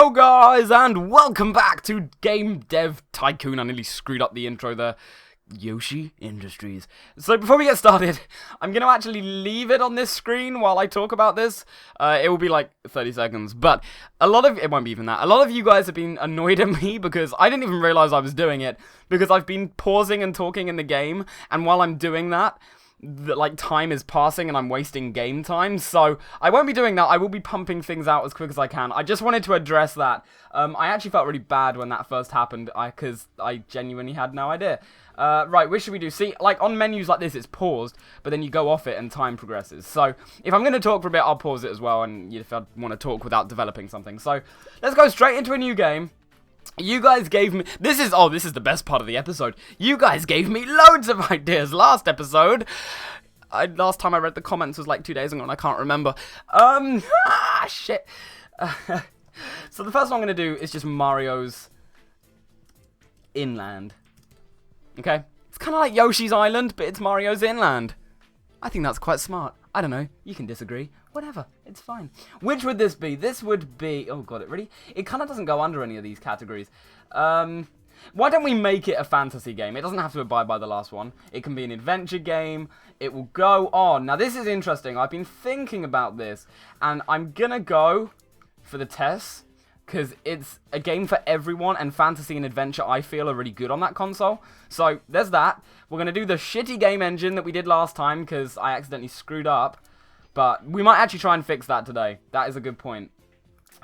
Hello guys, and welcome back to Game Dev Tycoon. I nearly screwed up the intro there. Yoshi Industries. So before we get started, I'm going to actually leave it on this screen while I talk about this. It will be like 30 seconds, but it won't be even that. A lot of you guys have been annoyed at me because I didn't even realize I was doing it, because I've been pausing and talking in the game, and while I'm doing that, time is passing and I'm wasting game time, so I won't be doing that. I will be pumping things out as quick as I can. I just wanted to address that. I actually felt really bad when that first happened, because I genuinely had no idea. Right, what should we do? See, like, on menus like this, it's paused, but then you go off it and time progresses. So, if I'm going to talk for a bit, I'll pause it as well, and if I want to talk without developing something. So, let's go straight into a new game. You guys gave me, this is the best part of the episode. You guys gave me loads of ideas last episode. Last time I read the comments was like 2 days ago and I can't remember. Shit. So the first one I'm going to do is just Mario's Inland. Okay? It's kind of like Yoshi's Island, but it's Mario's Inland. I think that's quite smart. I don't know. You can disagree. Whatever. It's fine. Which would this be? This would be... Oh, God, it kind of doesn't go under any of these categories. Why don't we make it a fantasy game? It doesn't have to abide by the last one. It can be an adventure game. It will go on. Now, this is interesting. I've been thinking about this, and I'm going to go for the tests, because it's a game for everyone, and fantasy and adventure, I feel, are really good on that console. So, there's that. We're going to do the shitty game engine that we did last time, because I accidentally screwed up. But we might actually try and fix that today. That is a good point.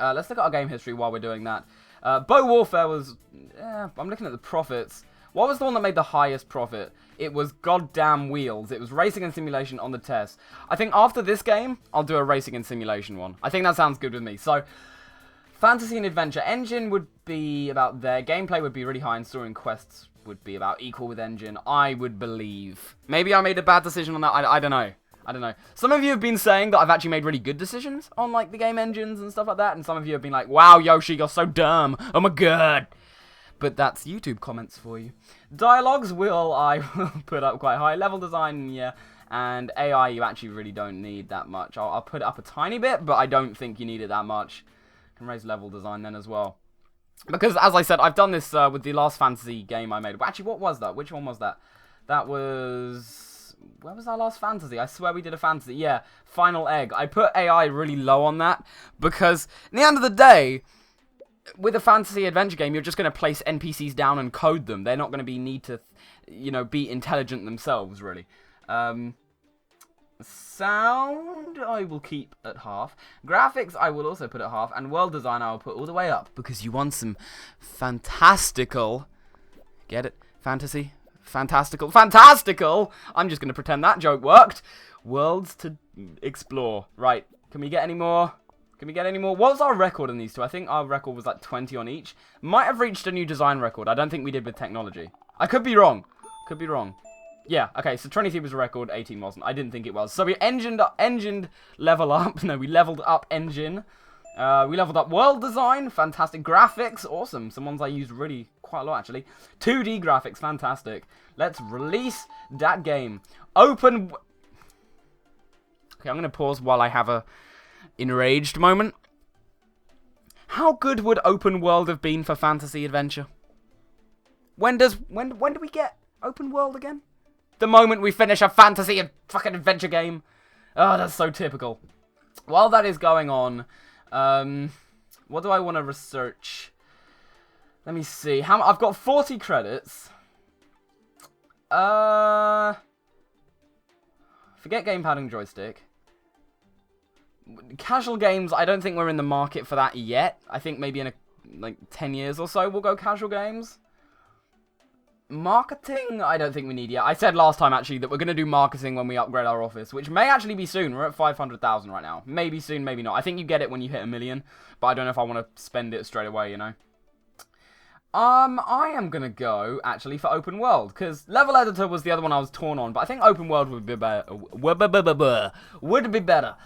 Let's look at our game history while we're doing that. Bow Warfare was... I'm looking at the profits. What was the one that made the highest profit? It was Goddamn Wheels. It was racing and simulation on the test. I think after this game, I'll do a racing and simulation one. I think that sounds good with me. So... Fantasy and adventure. Engine would be about there. Gameplay would be really high, and story and quests would be about equal with engine, I would believe. Maybe I made a bad decision on that. I don't know. I don't know. Some of you have been saying that I've actually made really good decisions on, like, the game engines and stuff like that, and some of you have been like, wow, Yoshi, you're so dumb. Oh my god. But that's YouTube comments for you. Dialogues I will put up quite high. Level design, yeah. And AI, you actually really don't need that much. I'll put it up a tiny bit, but I don't think you need it that much. Can raise level design then as well, because as I said, I've done this with the last fantasy game I made. Well, actually, what was that? Which one was that? That was... Where was our last fantasy? I swear we did a fantasy. Yeah, Final Egg. I put AI really low on that because at the end of the day, with a fantasy adventure game, you're just going to place NPCs down and code them. They're not going to need to, be intelligent themselves, really. Sound, I will keep at half. Graphics, I will also put at half. And world design, I will put all the way up. Because you want some fantastical... Get it? Fantasy? Fantastical. Fantastical! I'm just going to pretend that joke worked. Worlds to explore. Right. Can we get any more? Can we get any more? What was our record in these two? I think our record was like 20 on each. Might have reached a new design record. I don't think we did with technology. I could be wrong. Could be wrong. Yeah, okay, so 23 was a record, 18 wasn't. I didn't think it was. So we engined level up. No, we leveled up engine. We leveled up world design, fantastic. Graphics, awesome. Some ones I used really quite a lot, actually. 2D graphics, fantastic. Let's release that game. Open... Okay, I'm going to pause while I have a enraged moment. How good would open world have been for fantasy adventure? When do we get open world again? The moment we finish a fantasy and fucking adventure game. Oh, that's so typical. While that is going on, what do I want to research? Let me see. I've got 40 credits. Forget gamepad and joystick. Casual games, I don't think we're in the market for that yet. I think maybe in 10 years or so we'll go casual games. Marketing, I don't think we need yet. I said last time, actually, that we're going to do marketing when we upgrade our office, which may actually be soon. We're at 500,000 right now. Maybe soon, maybe not. I think you get it when you hit 1 million, but I don't know if I want to spend it straight away, I am going to go, actually, for open world, because level editor was the other one I was torn on, but I think open world would be better. Would be better.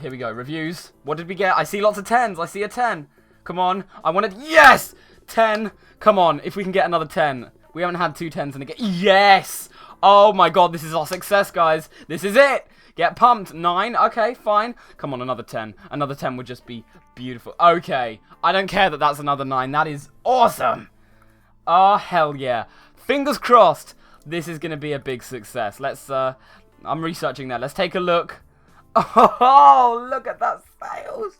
Here we go, reviews. What did we get? I see lots of 10s. I see a 10. Come on. I wanted... Yes! 10. Come on, if we can get another 10. We haven't had 2 10s in a game. Yes! Oh my god, this is our success, guys. This is it. Get pumped. 9. Okay, fine. Come on, another 10. Another 10 would just be beautiful. Okay. I don't care that that's another 9. That is awesome. Oh, hell yeah. Fingers crossed. This is going to be a big success. Let's, I'm researching that. Let's take a look. Oh, look at that sales.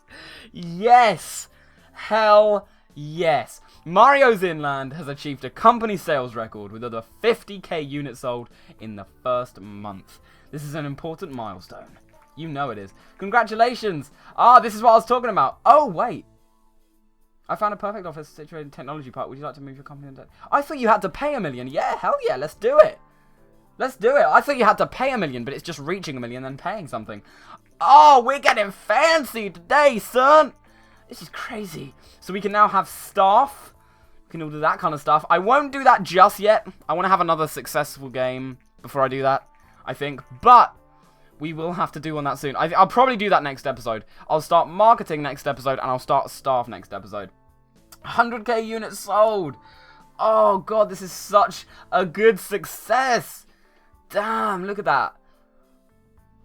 Yes. Hell yes. Mario's Inland has achieved a company sales record with over 50k units sold in the first month. This is an important milestone. You know it is. Congratulations. Ah, this is what I was talking about. Oh, wait. I found a perfect office situated in Technology Park. Would you like to move your company into... I thought you had to pay $1 million. Yeah, hell yeah, let's do it. Let's do it. I thought you had to pay $1 million, but it's just reaching $1 million and then paying something. Oh, we're getting fancy today, son. This is crazy. So we can now have staff. We can all do that kind of stuff. I won't do that just yet. I want to have another successful game before I do that, I think. But we will have to do on that soon. I'll probably do that next episode. I'll start marketing next episode, and I'll start staff next episode. 100k units sold. Oh, God, this is such a good success. Damn, look at that.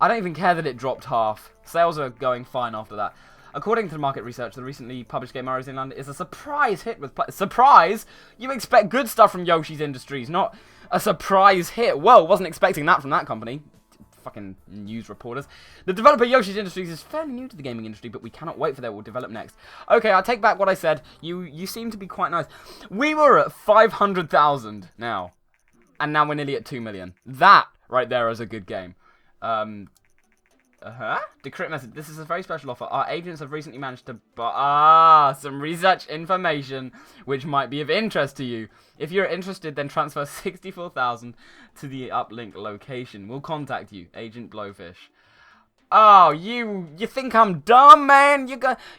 I don't even care that it dropped half. Sales are going fine after that. According to the market research, the recently published game Mario's Inland is a surprise hit with... Surprise? You expect good stuff from Yoshi's Industries, not a surprise hit. Whoa, wasn't expecting that from that company. Fucking news reporters. The developer Yoshi's Industries is fairly new to the gaming industry, but we cannot wait for their will develop next. Okay, I take back what I said. You seem to be quite nice. We were at 500,000 now. And now we're nearly at 2 million. That right there is a good game. Decrypt message. This is a very special offer. Our agents have recently managed to buy some research information which might be of interest to you. If you're interested, then transfer 64,000 to the uplink location. We'll contact you, Agent Blowfish. Oh, you think I'm dumb, man?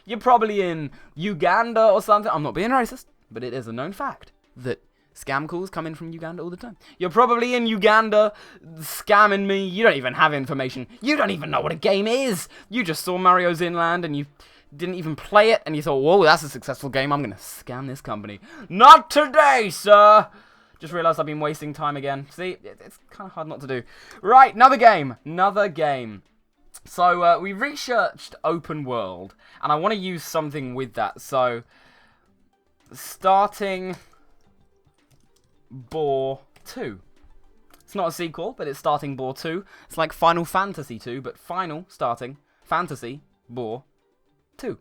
You're probably in Uganda or something. I'm not being racist, but it is a known fact that scam calls come in from Uganda all the time. You're probably in Uganda scamming me. You don't even have information. You don't even know what a game is. You just saw Mario's Inland and you didn't even play it. And you thought, whoa, that's a successful game. I'm going to scam this company. Not today, sir. Just realised I've been wasting time again. See, it's kind of hard not to do. Right, another game. Another game. So, we researched open world. And I want to use something with that. So, starting... Boar 2. It's not a sequel, but it's starting Boar 2. It's like Final Fantasy 2, but final, starting, fantasy, Boar 2.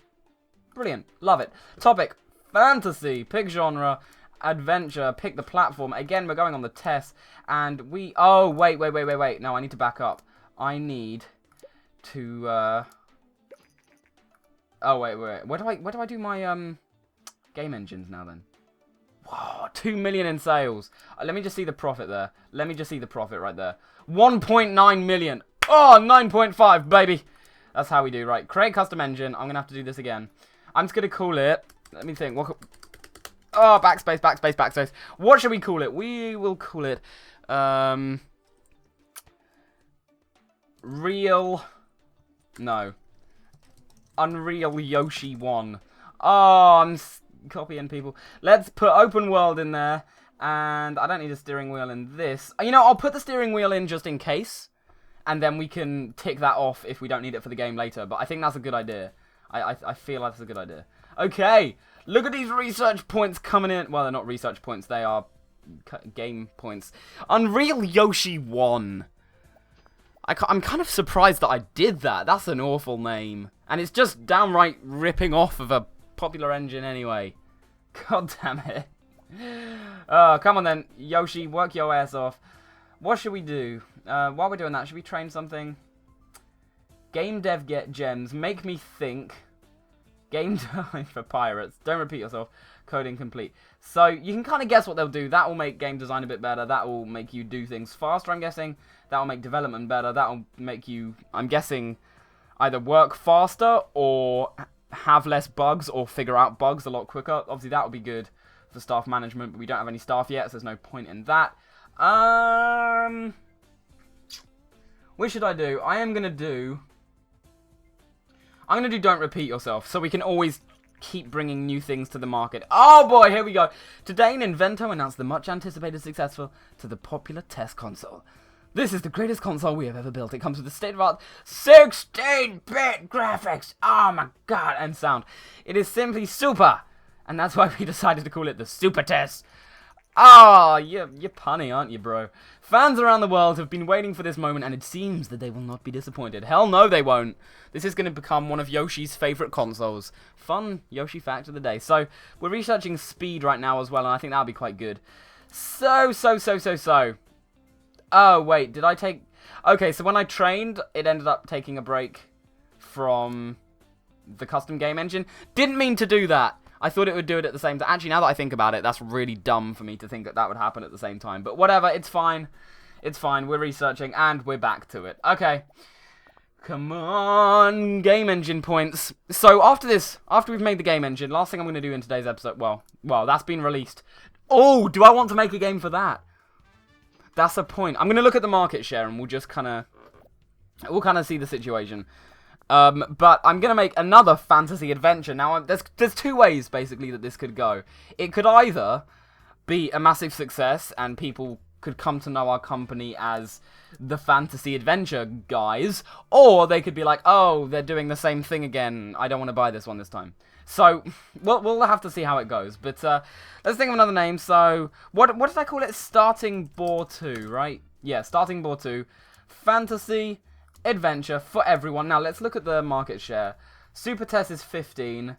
Brilliant. Love it. Topic, fantasy. Pick genre, adventure. Pick the platform. Again, we're going on the test. And we... Oh, wait. No, I need to back up. I need to... Oh, wait. Where do I do my game engines now, then? Whoa, 2 million in sales. Let me just see the profit there. Let me just see the profit right there. 1.9 million. Oh, 9.5, baby. That's how we do. Right, create custom engine. I'm going to have to do this again. I'm just going to call it... Let me think. Oh, backspace. What should we call it? We will call it... No. Unreal Yoshi 1. Oh, I'm... copying people. Let's put open world in there, and I don't need a steering wheel in this. You know, I'll put the steering wheel in just in case, and then we can tick that off if we don't need it for the game later, but I think that's a good idea. I feel that's a good idea. Okay, look at these research points coming in. Well, they're not research points, they are game points. Unreal Yoshi 1. I'm kind of surprised that I did that. That's an awful name. And it's just downright ripping off of a popular engine anyway. God damn it. Oh, come on then. Yoshi, work your ass off. What should we do? While we're doing that, should we train something? Game dev get gems. Make me think. Game design for pirates. Don't repeat yourself. Coding complete. So, you can kind of guess what they'll do. That will make game design a bit better. That will make you do things faster, I'm guessing. That will make development better. That will make you, I'm guessing, either work faster or... have less bugs or figure out bugs a lot quicker. Obviously, that would be good for staff management, but we don't have any staff yet, so there's no point in that. What should I do? I'm going to do don't repeat yourself, so we can always keep bringing new things to the market. Oh boy, here we go. Today, Ninvento announced the much anticipated successful to the popular test console. This is the greatest console we have ever built. It comes with a state-of-the-art 16-bit graphics. Oh my god, and sound. It is simply super. And that's why we decided to call it the Super Test. Oh, you're punny, aren't you, bro? Fans around the world have been waiting for this moment, and it seems that they will not be disappointed. Hell no, they won't. This is going to become one of Yoshi's favourite consoles. Fun Yoshi fact of the day. So, we're researching speed right now as well, and I think that'll be quite good. So. Oh, wait, did I take... Okay, so when I trained, it ended up taking a break from the custom game engine. Didn't mean to do that. I thought it would do it at the same time. Actually, now that I think about it, that's really dumb for me to think that that would happen at the same time. But whatever, it's fine. It's fine. We're researching, and we're back to it. Okay. Come on. Game engine points. So, after this, after we've made the game engine, last thing I'm going to do in today's episode... Well, that's been released. Oh, do I want to make a game for that? That's a point. I'm going to look at the market share, and we'll just kind of... We'll kind of see the situation. But I'm going to make another fantasy adventure. Now, there's two ways, basically, that this could go. It could either be a massive success, and people could come to know our company as the fantasy adventure guys, or they could be like, oh, they're doing the same thing again. I don't want to buy this one this time. So, we'll have to see how it goes. But let's think of another name. So, what did I call it? Starting Boar 2, right? Yeah, Starting Boar 2. Fantasy adventure for everyone. Now, let's look at the market share. Super Test is 15.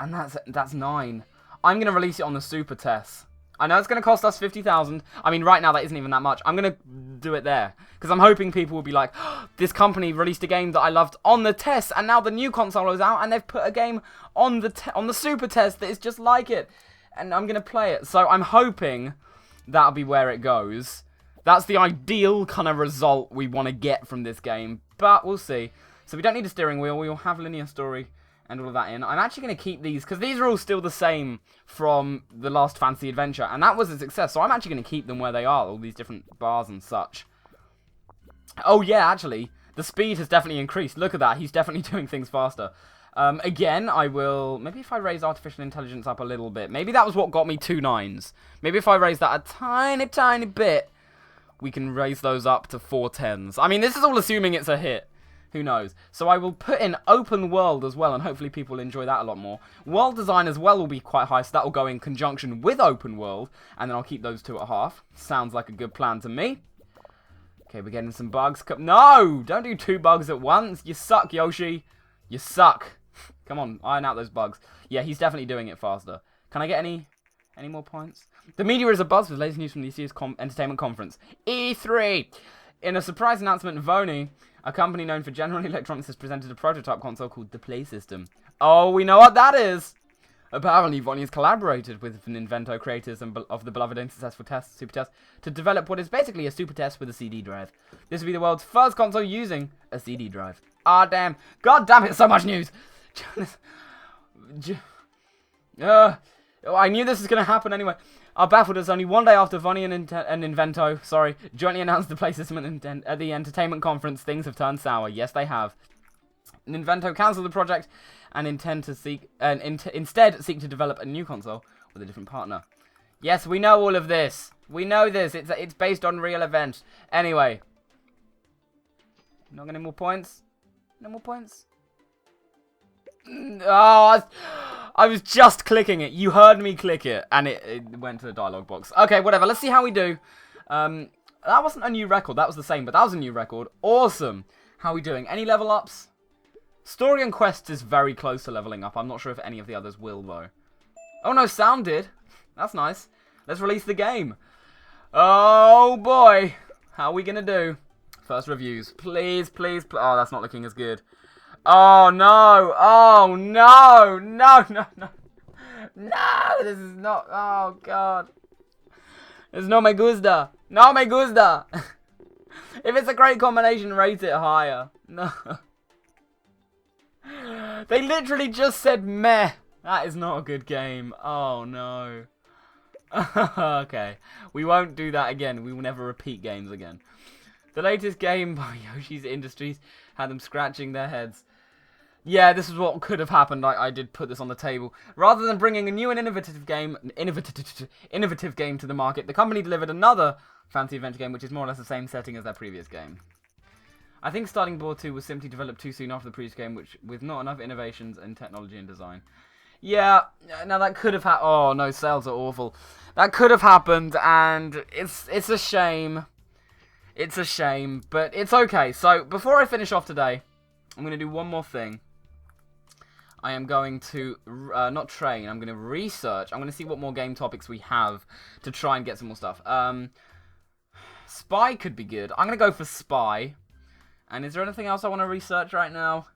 And that's 9. I'm going to release it on the Super Test. I know it's going to cost us 50,000. I mean, right now, that isn't even that much. I'm going to do it there. Because I'm hoping people will be like, oh, this company released a game that I loved on the test, and now the new console is out, and they've put a game on the Super Test that is just like it. And I'm going to play it. So I'm hoping that'll be where it goes. That's the ideal kind of result we want to get from this game. But we'll see. So we don't need a steering wheel. We'll have linear story and all of that in. I'm actually going to keep these, because these are all still the same from the last Fantasy Adventure, and that was a success, so I'm actually going to keep them where they are, all these different bars and such. Oh yeah, actually, the speed has definitely increased. Look at that, he's definitely doing things faster. Again, I will, maybe if I raise artificial intelligence up a little bit, maybe that was what got me 2 9s. Maybe if I raise that a tiny bit, we can raise those up to 4 10s. I mean, this is all assuming it's a hit. Who knows? So I will put in open world as well, and hopefully people will enjoy that a lot more. World design as well will be quite high, so that will go in conjunction with open world, and then I'll keep those 2 at half. Sounds like a good plan to me. Okay, we're getting some bugs. No! Don't do 2 bugs at once. You suck, Yoshi. You suck. Come on, iron out those bugs. Yeah, he's definitely doing it faster. Can I get any more points? The media is abuzz with latest news from this year's entertainment conference. E3! In a surprise announcement, Vony, a company known for General Electronics, has presented a prototype console called the Play System. Oh, we know what that is! Apparently, Vony has collaborated with Ninvento creators of the beloved and successful Super Test to develop what is basically a Super Test with a CD drive. This will be the world's first console using a CD drive. Ah, damn. God damn it, so much news! I knew this was going to happen anyway. Are baffled as only one day after Vonnie and Invento, jointly announced the Play System at the entertainment conference, things have turned sour. Yes, they have. Invento cancelled the project and instead seek to develop a new console with a different partner. Yes, we know all of this. We know this. It's based on real events. Anyway. Not getting more points? No more points? Oh, I was just clicking it. You heard me click it, and it went to the dialogue box. Okay, whatever. Let's see how we do. That wasn't a new record. That was the same, but that was a new record. Awesome. How are we doing? Any level ups? Story and quests is very close to leveling up. I'm not sure if any of the others will, though. Oh, no, sound did. That's nice. Let's release the game. Oh, boy. How are we going to do? First reviews. Please. Oh, that's not looking as good. Oh, no. Oh, no. No. No, this is not. Oh, God. It's no me gusta. No me gusta. If it's a great combination, rate it higher. No. They literally just said meh. That is not a good game. Oh, no. Okay. We won't do that again. We will never repeat games again. The latest game by Yoshi's Industries had them scratching their heads. Yeah, this is what could have happened. I did put this on the table. Rather than bringing a new and innovative game to the market, the company delivered another fantasy adventure game, which is more or less the same setting as their previous game. I think Starting Board 2 was simply developed too soon after the previous game, which with not enough innovations in technology and design. Yeah, now that could have happened. Oh no, sales are awful. That could have happened, and it's a shame. It's a shame, but it's okay. So before I finish off today, I'm going to do one more thing. I am going to, not train, I'm going to research. I'm going to see what more game topics we have to try and get some more stuff. Spy could be good. I'm going to go for Spy. And is there anything else I want to research right now?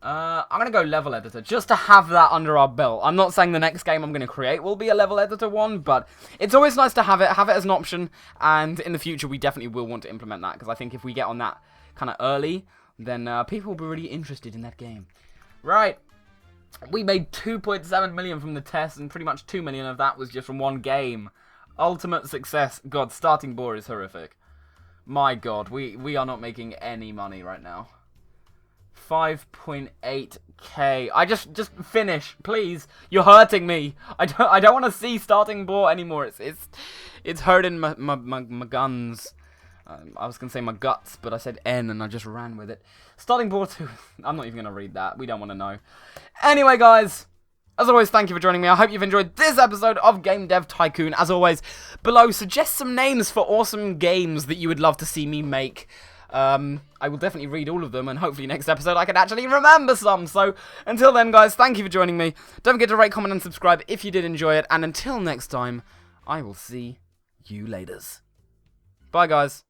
I'm going to go level editor, just to have that under our belt. I'm not saying the next game I'm going to create will be a level editor one, but it's always nice to have it as an option. And in the future, we definitely will want to implement that, because I think if we get on that kind of early, then people will be really interested in that game. Right, we made 2.7 million from the test, and pretty much 2 million of that was just from one game. Ultimate success. God, Starting Board is horrific. My God, we are not making any money right now. 5.8k. I just finish, please. You're hurting me. I don't want to see Starting Board anymore. It's hurting my guns. I was going to say my guts, but I said N and I just ran with it. Starting Board 2. I'm not even going to read that. We don't want to know. Anyway, guys, as always, thank you for joining me. I hope you've enjoyed this episode of Game Dev Tycoon. As always, below, suggest some names for awesome games that you would love to see me make. I will definitely read all of them, and hopefully next episode I can actually remember some. So, until then, guys, thank you for joining me. Don't forget to rate, comment, and subscribe if you did enjoy it. And until next time, I will see you laters. Bye, guys.